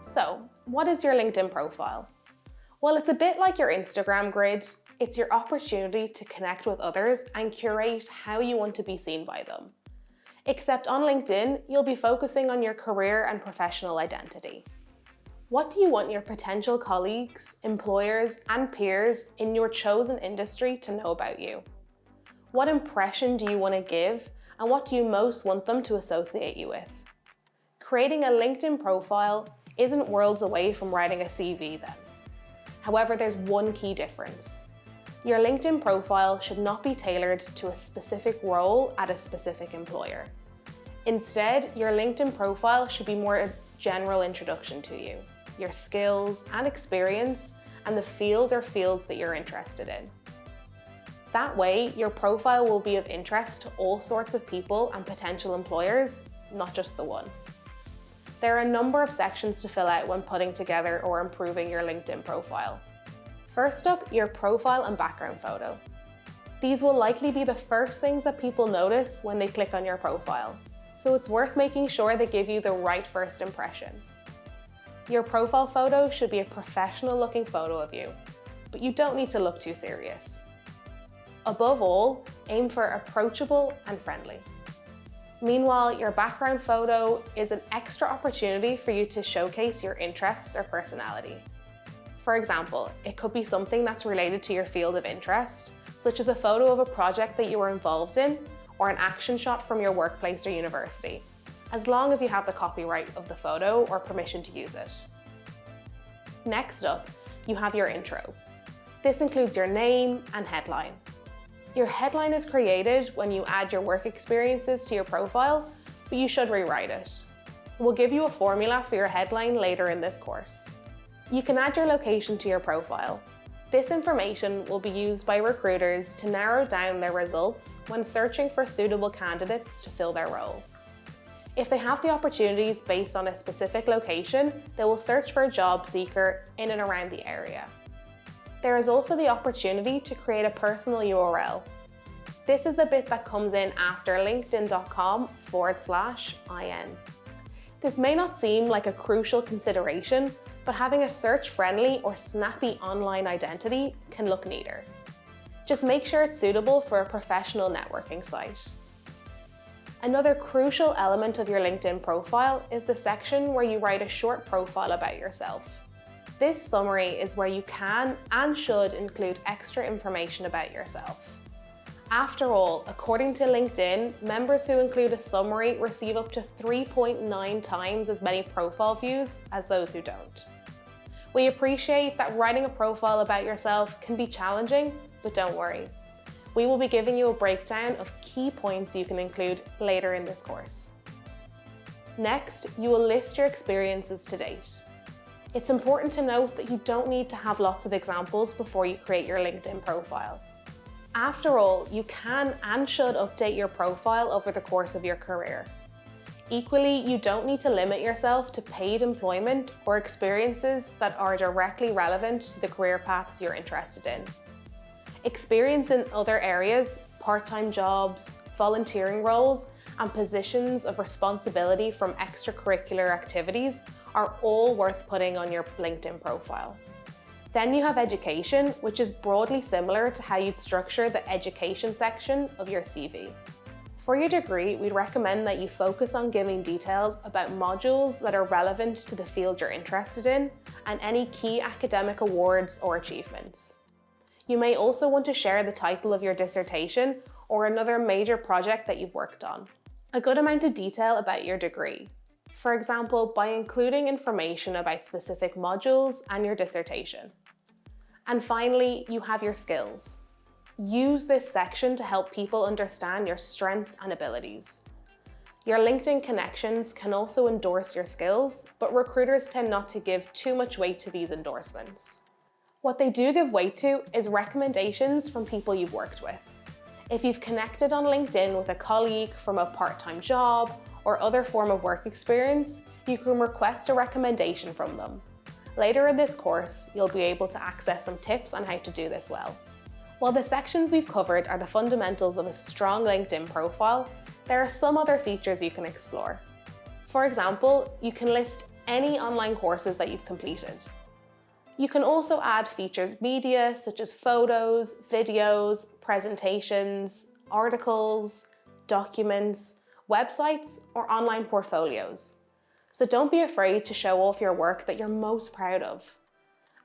So, what is your LinkedIn profile? Well, it's a bit like your Instagram grid. It's your opportunity to connect with others and curate how you want to be seen by them. Except on LinkedIn, you'll be focusing on your career and professional identity. What do you want your potential colleagues, employers, and peers in your chosen industry to know about you? What impression do you want to give, and what do you most want them to associate you with? Creating a LinkedIn profile isn't worlds away from writing a CV then. However, there's one key difference. Your LinkedIn profile should not be tailored to a specific role at a specific employer. Instead, your LinkedIn profile should be more a general introduction to you, your skills and experience, and the field or fields that you're interested in. That way, your profile will be of interest to all sorts of people and potential employers, not just the one. There are a number of sections to fill out when putting together or improving your LinkedIn profile. First up, your profile and background photo. These will likely be the first things that people notice when they click on your profile, so it's worth making sure they give you the right first impression. Your profile photo should be a professional-looking photo of you, but you don't need to look too serious. Above all, aim for approachable and friendly. Meanwhile, your background photo is an extra opportunity for you to showcase your interests or personality. For example, it could be something that's related to your field of interest, such as a photo of a project that you were involved in, or an action shot from your workplace or university, as long as you have the copyright of the photo or permission to use it. Next up, you have your intro. This includes your name and headline. Your headline is created when you add your work experiences to your profile, but you should rewrite it. We'll give you a formula for your headline later in this course. You can add your location to your profile. This information will be used by recruiters to narrow down their results when searching for suitable candidates to fill their role. If they have the opportunities based on a specific location, they will search for a job seeker in and around the area. There is also the opportunity to create a personal URL. This is the bit that comes in after linkedin.com/IN. This may not seem like a crucial consideration, but having a search-friendly or snappy online identity can look neater. Just make sure it's suitable for a professional networking site. Another crucial element of your LinkedIn profile is the section where you write a short profile about yourself. This summary is where you can and should include extra information about yourself. After all, according to LinkedIn, members who include a summary receive up to 3.9 times as many profile views as those who don't. We appreciate that writing a profile about yourself can be challenging, but don't worry. We will be giving you a breakdown of key points you can include later in this course. Next, you will list your experiences to date. It's important to note that you don't need to have lots of examples before you create your LinkedIn profile. After all, you can and should update your profile over the course of your career. Equally, you don't need to limit yourself to paid employment or experiences that are directly relevant to the career paths you're interested in. Experience in other areas, part-time jobs, volunteering roles, and positions of responsibility from extracurricular activities are all worth putting on your LinkedIn profile. Then you have education, which is broadly similar to how you'd structure the education section of your CV. For your degree, we'd recommend that you focus on giving details about modules that are relevant to the field you're interested in and any key academic awards or achievements. You may also want to share the title of your dissertation or another major project that you've worked on. A good amount of detail about your degree. For example, by including information about specific modules and your dissertation. And finally, you have your skills. Use this section to help people understand your strengths and abilities. Your LinkedIn connections can also endorse your skills, but recruiters tend not to give too much weight to these endorsements. What they do give weight to is recommendations from people you've worked with. If you've connected on LinkedIn with a colleague from a part-time job or other form of work experience, you can request a recommendation from them. Later in this course, you'll be able to access some tips on how to do this well. While the sections we've covered are the fundamentals of a strong LinkedIn profile, there are some other features you can explore. For example, you can list any online courses that you've completed. You can also add featured media such as photos, videos, presentations, articles, documents, websites, or online portfolios. So don't be afraid to show off your work that you're most proud of.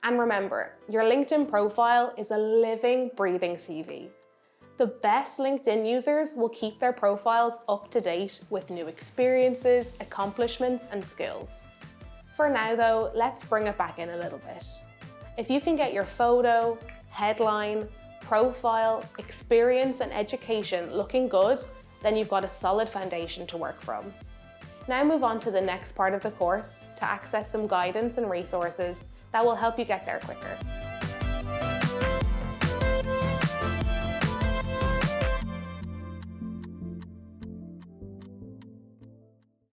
And remember, your LinkedIn profile is a living, breathing CV. The best LinkedIn users will keep their profiles up to date with new experiences, accomplishments, and skills. For now though, let's bring it back in a little bit. If you can get your photo, headline, profile, experience, and education looking good, then you've got a solid foundation to work from. Now move on to the next part of the course to access some guidance and resources that will help you get there quicker.